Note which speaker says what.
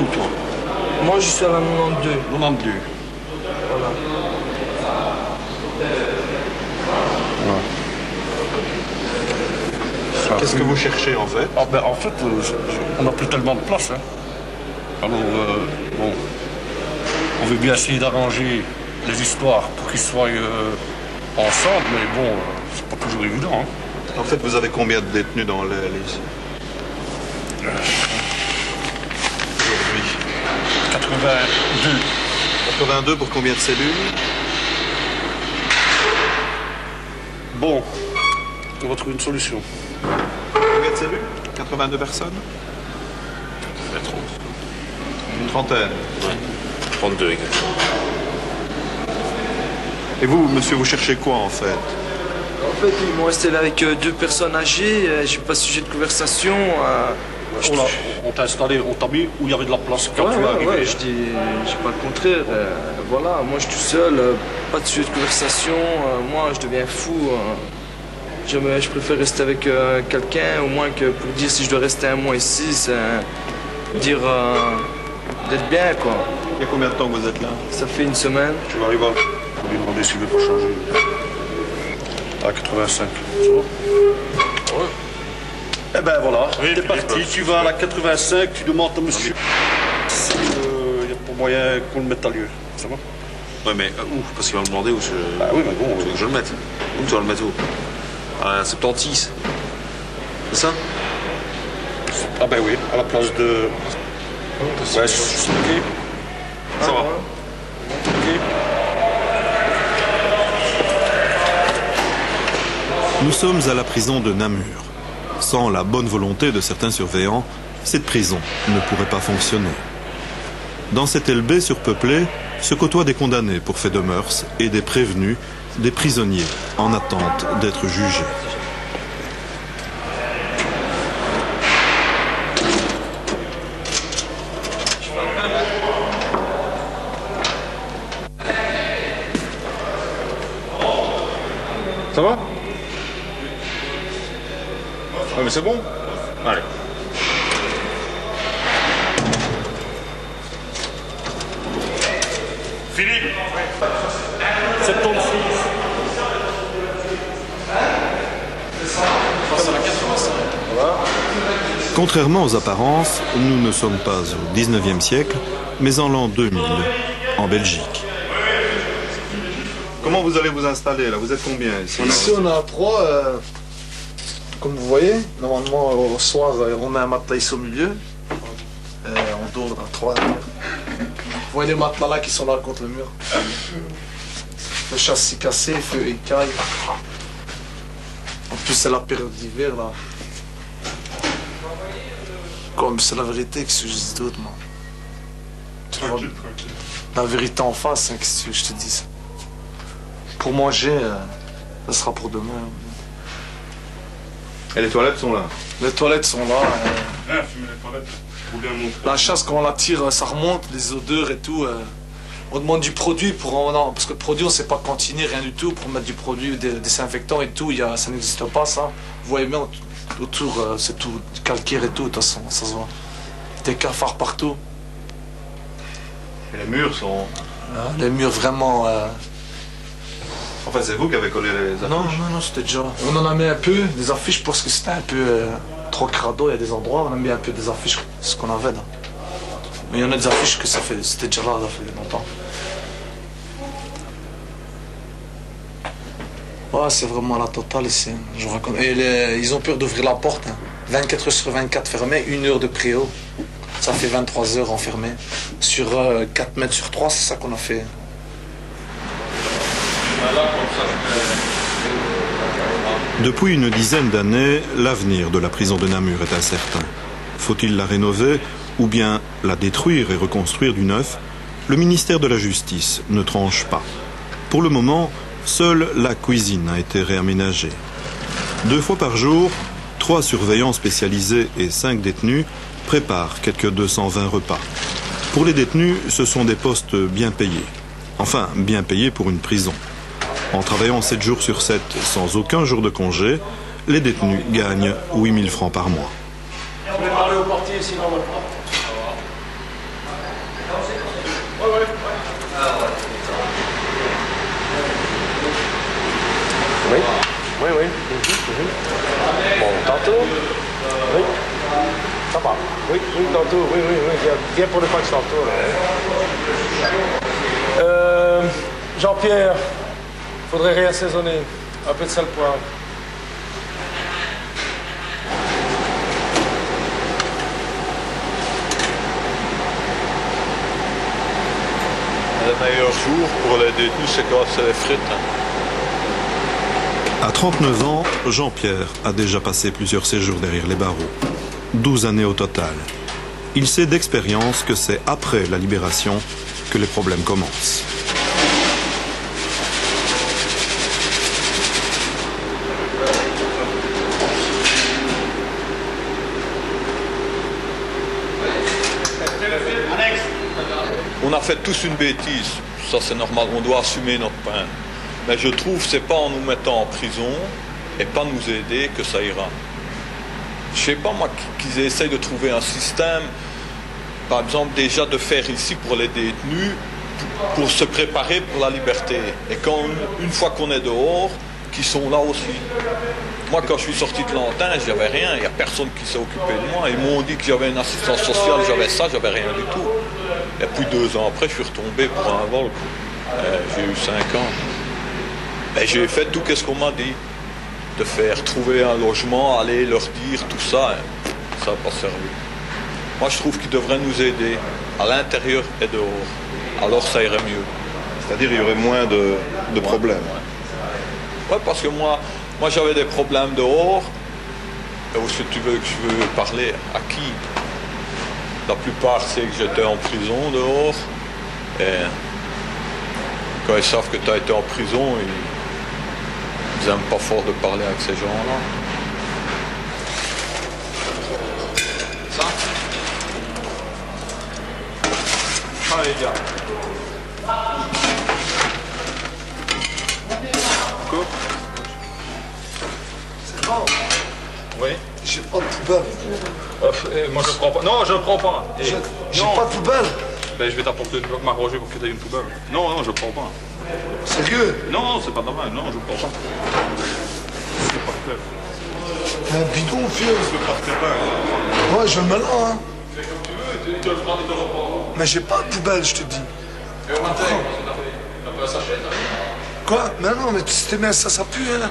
Speaker 1: toi?
Speaker 2: Moi, je suis à la 92.
Speaker 1: 92.
Speaker 2: Voilà.
Speaker 1: Ouais.
Speaker 3: Qu'est-ce que vous cherchez en fait?
Speaker 1: Ah ben, en fait, on n'a plus tellement de place. Hein. Alors, bon, on veut bien essayer d'arranger les histoires pour qu'ils soient ensemble, mais bon, c'est pas toujours évident. Hein.
Speaker 3: En fait, vous avez combien de détenus dans les... Aujourd'hui
Speaker 1: 82.
Speaker 3: 82 pour combien de cellules?
Speaker 1: Bon, on va trouver une solution.
Speaker 3: Combien de cellules? 82 personnes? Une trentaine.
Speaker 4: Ouais. 32 exactement.
Speaker 3: Et vous, monsieur, vous cherchez quoi en fait?
Speaker 2: En fait, ils m'ont resté là avec deux personnes âgées. J'ai pas de sujet de conversation.
Speaker 1: On t'a installé, on t'a mis où il y avait de la place quand tu es arrivé.
Speaker 2: Ouais, je dis pas le contraire. Voilà, moi je suis tout seul, pas de sujet de conversation. Moi, je deviens fou. Je préfère rester avec quelqu'un, au moins que pour dire si je dois rester un mois ici, c'est dire d'être bien, quoi.
Speaker 3: Il y a combien de temps que vous êtes là?
Speaker 2: Ça fait une semaine.
Speaker 1: Tu vas arriver pour lui demander s'il veut pas changer. À 85. Ça va? Ouais. Eh ben voilà,
Speaker 4: Oui,
Speaker 1: t'es parti, tu vas à la 85, tu demandes à monsieur s'il y a pas moyen qu'on le mette à lieu. Ça va?
Speaker 4: Ouais, mais où? Parce qu'il va me demander où je...
Speaker 1: Bah oui, mais bon...
Speaker 4: Tu veux que je le mette? Où tu vas le mettre où? À 76. C'est ça?
Speaker 1: Ah ben oui, à la place de... Ouais, ok.
Speaker 4: Ça va.
Speaker 1: Ok.
Speaker 5: Nous sommes à la prison de Namur. Sans la bonne volonté de certains surveillants, cette prison ne pourrait pas fonctionner. Dans cette LB surpeuplée se côtoient des condamnés pour faits de mœurs et des prévenus, des prisonniers en attente d'être jugés.
Speaker 4: Ça va? Ouais, mais c'est bon. Allez.
Speaker 1: Philippe 76.
Speaker 5: Contrairement aux apparences, nous ne sommes pas au 19e siècle, mais en l'an 2000, en Belgique.
Speaker 3: Comment vous allez vous installer là? Vous êtes combien ici?
Speaker 6: Ici on a trois, comme vous voyez, normalement au soir on met un matelas ici au milieu, on dort à trois. Vous voyez les matelas là qui sont là contre le mur. Le châssis cassé, feu écaille. En plus c'est la période d'hiver là. Comme c'est la vérité, qu'est-ce que je dis d'autre moi? Tranquille. La vérité en face, hein, qu'est-ce que je te dis? Pour manger, ça sera pour demain.
Speaker 3: Et les toilettes sont là?
Speaker 6: Les toilettes sont là.
Speaker 4: Fumer les toilettes. Pour bien montrer.
Speaker 6: La chasse, quand on la tire, ça remonte, les odeurs et tout. On demande du produit pour... Non, parce que le produit, on ne sait pas cantiner, rien du tout. Pour mettre du produit désinfectant et tout, ça n'existe pas, ça. Vous voyez bien, autour, c'est tout calcaire et tout, de toute façon, ça se voit. Des cafards partout.
Speaker 3: Et les murs sont...
Speaker 6: Les murs, vraiment...
Speaker 3: En fait, c'est vous qui avez collé les affiches?
Speaker 6: Non, c'était déjà... On en a mis un peu, des affiches, parce que c'était un peu trop crado, il y a des endroits, on a mis un peu des affiches, ce qu'on avait là. Mais il y en a des affiches que c'était déjà là, ça fait longtemps. Ouais, c'est vraiment la totale ici, je vous raconte. Et ils ont peur d'ouvrir la porte, hein. 24 heures sur 24 fermé, 1 heure de préau. Ça fait 23 heures enfermé. Sur 4 mètres sur 3, c'est ça qu'on a fait.
Speaker 5: Depuis une dizaine d'années, l'avenir de la prison de Namur est incertain. Faut-il la rénover ou bien la détruire et reconstruire du neuf? Le ministère de la Justice ne tranche pas. Pour le moment, seule la cuisine a été réaménagée. 2 fois par jour, 3 surveillants spécialisés et 5 détenus préparent quelques 220 repas. Pour les détenus, ce sont des postes bien payés. Enfin, bien payés pour une prison. En travaillant 7 jours sur 7 sans aucun jour de congé, les détenus gagnent 8 000 francs par mois.
Speaker 1: Je vais parler au portier, sinon on va pas.
Speaker 7: tantôt? Oui. Ça va. Oui, tantôt. Oui. Viens pour le fax tantôt. Jean-Pierre, faudrait réassaisonner. Un peu de sel poivre.
Speaker 8: Le meilleur jour pour les détenus, c'est quand c'est les frites.
Speaker 5: À 39 ans, Jean-Pierre a déjà passé plusieurs séjours derrière les barreaux. 12 années au total. Il sait d'expérience que c'est après la libération que les problèmes commencent.
Speaker 8: On a fait tous une bêtise, ça c'est normal, on doit assumer notre peine. Mais je trouve que c'est pas en nous mettant en prison et pas nous aider que ça ira. Je sais pas moi qu'ils essayent de trouver un système, par exemple déjà de faire ici pour les détenus, pour se préparer pour la liberté. Et quand une fois qu'on est dehors, qu'ils sont là aussi. Moi quand je suis sorti de l'Antin, j'avais rien, il n'y a personne qui s'est occupé de moi. Ils m'ont dit que j'avais une assistance sociale, j'avais ça, j'avais rien du tout. Et puis 2 ans après, je suis retombé pour un vol. J'ai eu 5 ans. Et j'ai fait tout ce qu'on m'a dit. De faire trouver un logement, aller leur dire tout ça. Ça n'a pas servi. Moi, je trouve qu'ils devraient nous aider à l'intérieur et dehors. Alors ça irait mieux.
Speaker 3: C'est-à-dire il y aurait moins de problèmes.
Speaker 8: Ouais, parce que moi j'avais des problèmes dehors. Et où est-ce que tu veux que je veux parler? À qui? La plupart, c'est que j'étais en prison dehors. Et quand ils savent que tu as été en prison, ils n'aiment pas fort de parler avec ces gens-là.
Speaker 4: Ça? Ah les gars. Quoi?
Speaker 7: C'est bon.
Speaker 4: Oui.
Speaker 7: J'ai pas de poubelle.
Speaker 4: Moi je prends pas. Non, je prends pas.
Speaker 7: J'ai
Speaker 4: non.
Speaker 7: pas de poubelle.
Speaker 4: Ben, je vais t'apporter m'arranger pour que tu aies une poubelle. Non, je prends pas.
Speaker 7: Sérieux?
Speaker 4: Non, c'est pas normal. Non, je prends pas. C'est pas clair.
Speaker 7: T'es un bidon, vieux.
Speaker 4: Je peux pas te faire.
Speaker 7: Ouais, je me lance, hein.
Speaker 4: Fais comme tu veux, tu le prends, tu te le reprends.
Speaker 7: Mais j'ai pas de poubelle, je te dis.
Speaker 4: Et au matin, t'as pas un sachet,
Speaker 7: Quoi? Mais non, mais tu sais, mais ça pue, hein.